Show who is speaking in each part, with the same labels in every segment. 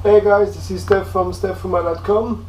Speaker 1: Hey guys, this is Steph from stephfuma.com.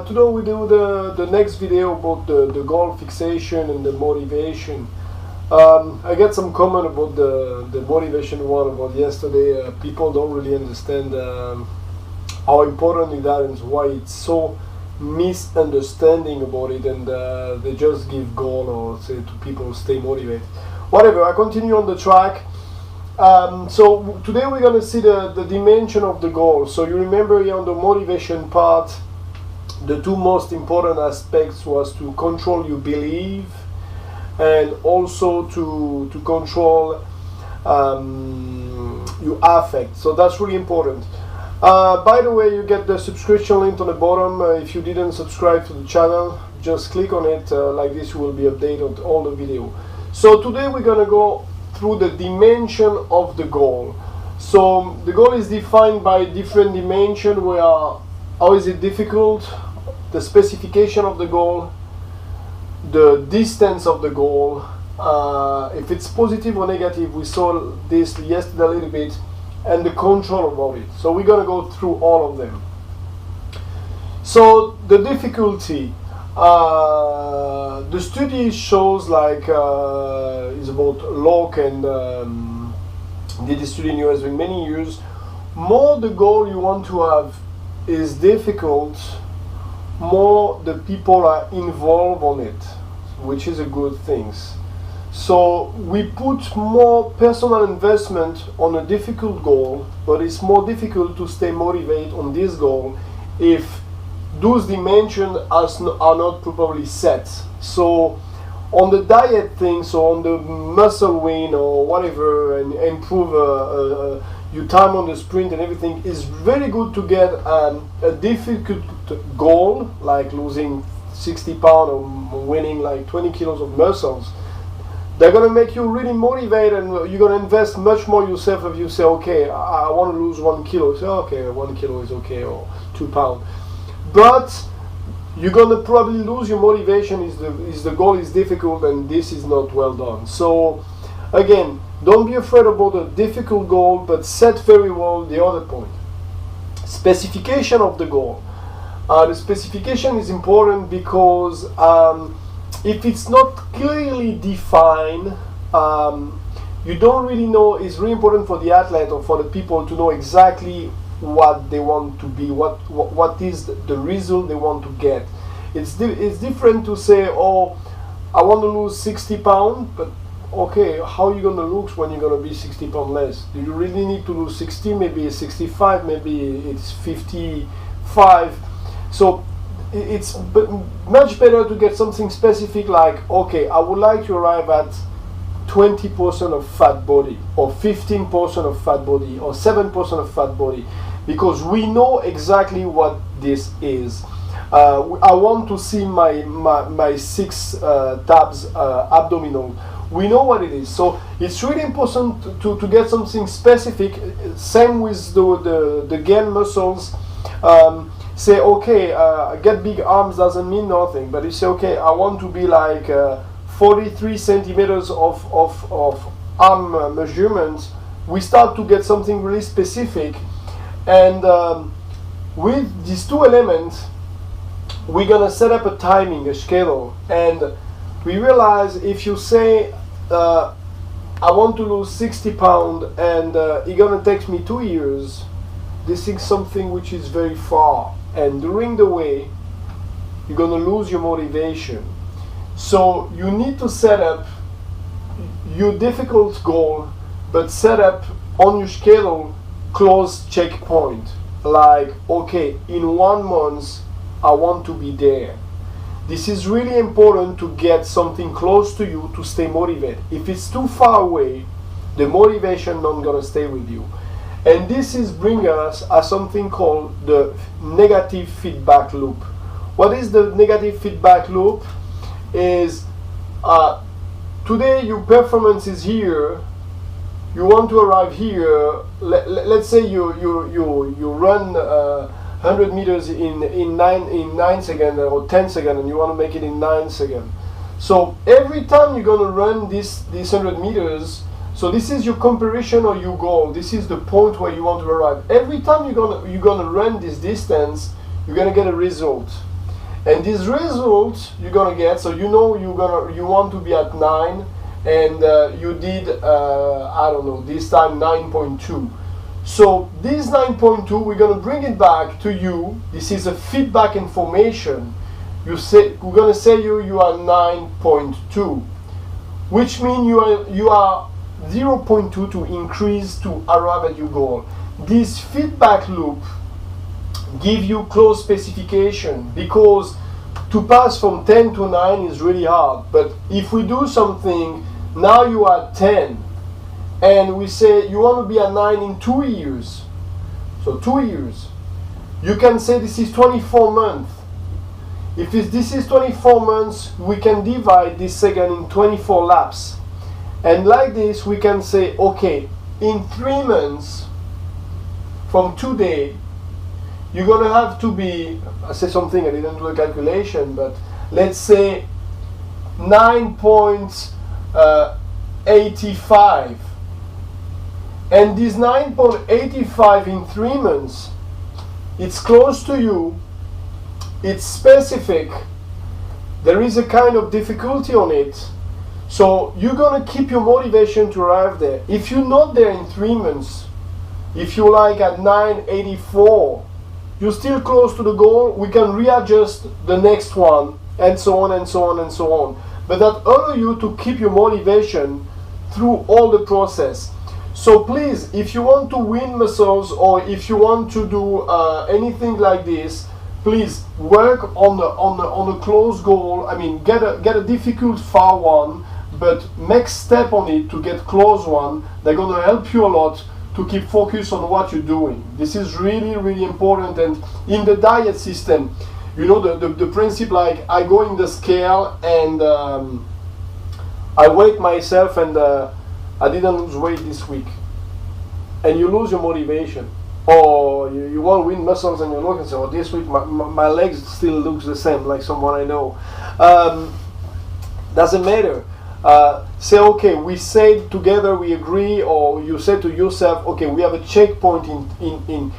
Speaker 1: Today we do the next video about the goal fixation and the motivation. I get some comment about the motivation one about yesterday. People don't really understand how important it is and why it's so misunderstanding about it, and they just give goal or say to people stay motivated. Whatever, I continue on the track. So today we're going to see the dimension of the goal. So you remember here on the motivation part, the two most important aspects was to control your belief and also to control your affect. So that's really important. By the way, you get the subscription link on the bottom. If you didn't subscribe to the channel, just click on it. Like this you will be updated on all the video. So today we're going to go through the dimension of the goal. So the goal is defined by different dimension. Where how is it difficult, the specification of the goal, the distance of the goal, if it's positive or negative, we saw this yesterday a little bit, and the control about it. So we're going to go through all of them. So the difficulty, the study shows like is about Locke, and did this study in US in many years. More the goal you want to have is difficult, more the people are involved on it, which is a good thing. So we put more personal investment on a difficult goal, but it's more difficult to stay motivated on this goal if those dimensions are not properly set. So on the diet thing, so on the muscle win or whatever, and improve your time on the sprint and everything, is very good to get a difficult goal like losing 60 pounds or winning like 20 kilos of muscles. They're going to make you really motivated, and you're going to invest much more yourself if you say, okay, I want to lose 1 kilo. Say, okay, 1 kilo is okay, or 2 pounds. But you're going to probably lose your motivation if the goal is difficult and this is not well done. So again, don't be afraid about a difficult goal, but set very well the other point. Specification of the goal. The specification is important because if it's not clearly defined, you don't really know. It's really important for the athlete or for the people to know exactly what they want to be, what is the result they want to get. It's different to say, oh, I want to lose 60 pounds, but okay, how are you going to look when you're going to be 60 pounds less? Do you really need to lose 60, maybe 65, maybe it's 55? So it's much better to get something specific like, okay, I would like to arrive at 20% of fat body, or 15% of fat body, or 7% of fat body, because we know exactly what this is. I want to see my 6 tabs abdominal. We know what it is. So it's really important to get something specific. Same with the gain muscles. Say, okay, get big arms doesn't mean nothing, but you say, okay, I want to be like 43 centimeters of arm measurement. We start to get something really specific, and with these two elements, we're gonna set up a timing, a schedule, and we realize if you say, I want to lose 60 pounds and it's gonna take me 2 years, this is something which is very far. And during the way, you're going to lose your motivation. So you need to set up your difficult goal, but set up on your schedule close checkpoint. Like, okay, in 1 month, I want to be there. This is really important to get something close to you to stay motivated. If it's too far away, the motivation not going to stay with you. And this is bring us as something called the negative feedback loop. What is the negative feedback loop? Is today your performance is here. You want to arrive here. Let's say you run 100 meters in 9 seconds or 10 seconds, and you want to make it in 9 seconds. So every time you're going to run this 100 meters, So this is your comparison or your goal. This is the point where you want to arrive. Every time you're gonna run this distance, you're gonna get a result. And this result you're gonna get, so you know you want to be at 9, and you did I don't know, this time 9.2. So this 9.2, we're gonna bring it back to you. This is a feedback information. We're gonna say you are 9.2, which means you are 0.2 to increase to arrive at your goal. This feedback loop give you close specification, because to pass from 10 to 9 is really hard. But if we do something, now you are 10, and we say you want to be at 9 in 2 years, so 2 years, you can say this is 24 months. If this is 24 months, we can divide this second in 24 laps. And like this, we can say, okay, in 3 months from today, you're going to have to be, I say something, I didn't do a calculation, but let's say 9.85. And this 9.85 in 3 months, it's close to you, it's specific, there is a kind of difficulty on it. So you're going to keep your motivation to arrive there. If you're not there in 3 months, if you're like at 9.84, you're still close to the goal, we can readjust the next one, and so on and so on and so on. But that allows you to keep your motivation through all the process. So please, if you want to win muscles, or if you want to do anything like this, please work on a close goal. I mean, get a difficult far one, but make step on it to get close one. They're going to help you a lot to keep focus on what you're doing. This is really, really important. And in the diet system, you know, the principle, like I go in the scale and I weigh myself, and I didn't lose weight this week. And you lose your motivation. Or you want to win muscles, and you look and say, oh, this week my legs still looks the same, like someone I know. Doesn't matter. Say, okay, we say together, we agree, or you say to yourself, okay, we have a checkpoint in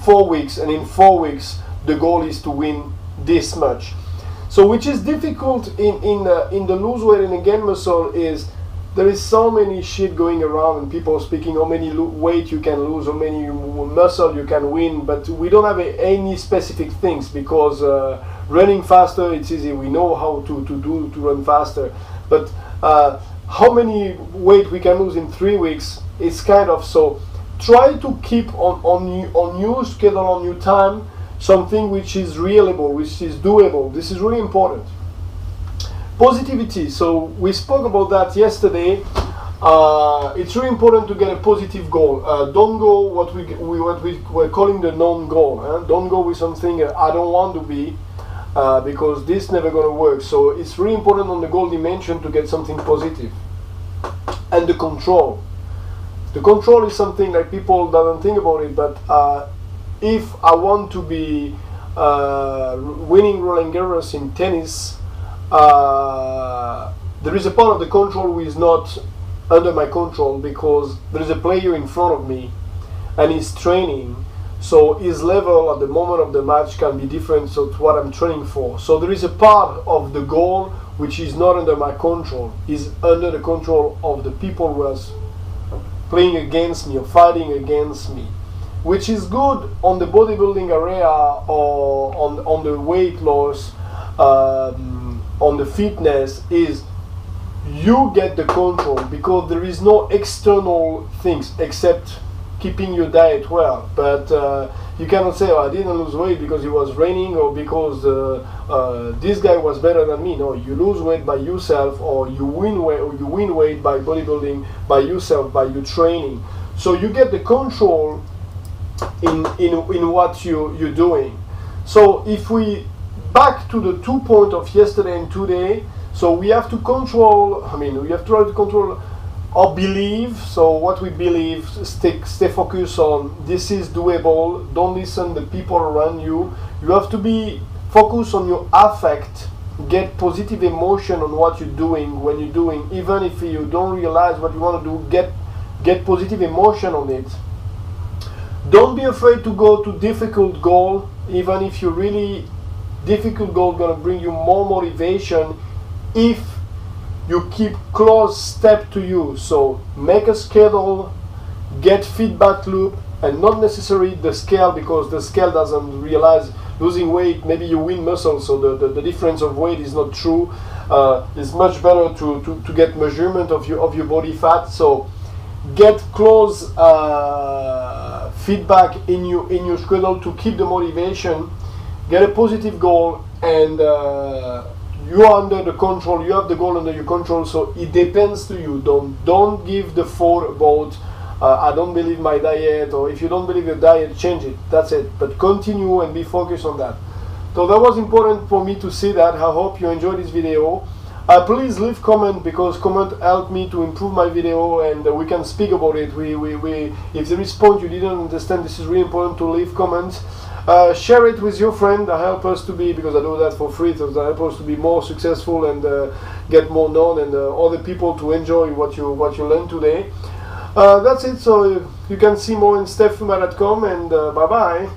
Speaker 1: 4 weeks, and in 4 weeks the goal is to win this much. So which is difficult in the lose weight and gain muscle is there is so many shit going around, and people speaking how many weight you can lose, how many muscle you can win, but we don't have any specific things, because running faster, it's easy, we know how to run faster, but how many weight we can lose in 3 weeks, it's kind of, so try to keep on your schedule, on your time, something which is reliable, which is doable. This is really important. Positivity, so we spoke about that yesterday. It's really important to get a positive goal. Don't go what we're calling the non-goal. Don't go with something I don't want to be, because this never going to work. So it's really important on the goal dimension to get something positive. And the control. The control is something that people don't think about it, but if I want to be winning Roland Garros in tennis, there is a part of the control which is not under my control, because there is a player in front of me and he's training, so his level at the moment of the match can be different to what I'm training for. So there is a part of the goal which is not under my control, is under the control of the people who are playing against me or fighting against me, which is good on the bodybuilding area or on the weight loss, on the fitness, is you get the control, because there is no external things except keeping your diet well. But you cannot say, oh, I didn't lose weight because it was raining, or because this guy was better than me. No, you lose weight by yourself, or you win weight by bodybuilding by yourself, by your training. So you get the control in what you're doing. So if we back to the 2 points of yesterday and today, so we have to control, we have to try to control our belief. So what we believe, stay focused on this is doable. Don't listen to the people around you. You have to be focused on your affect, get positive emotion on what you're doing when you're doing, even if you don't realize what you want to do, get get positive emotion on it. Don't be afraid to go to difficult goal, even if you really difficult goal gonna bring you more motivation if you keep close step to you. So make a schedule, get feedback loop, and not necessarily the scale, because the scale doesn't realize losing weight, maybe you win muscle, so the difference of weight is not true. It's much better to get measurement of your body fat. So get close feedback in your schedule to keep the motivation. Get a positive goal, and you are under the control. You have the goal under your control, so it depends to you. Don't give the thought about I don't believe my diet, or if you don't believe your diet, change it. That's it. But continue and be focused on that. So that was important for me to see that. I hope you enjoyed this video. Please leave comment, because comment help me to improve my video, and we can speak about it. If there is point you didn't understand, this is really important to leave comments. Share it with your friend. That help us to be, because I do that for free, so that help us to be more successful and get more known, and other people to enjoy what you learned today. That's it. So you can see more in stephuma.com, and bye bye.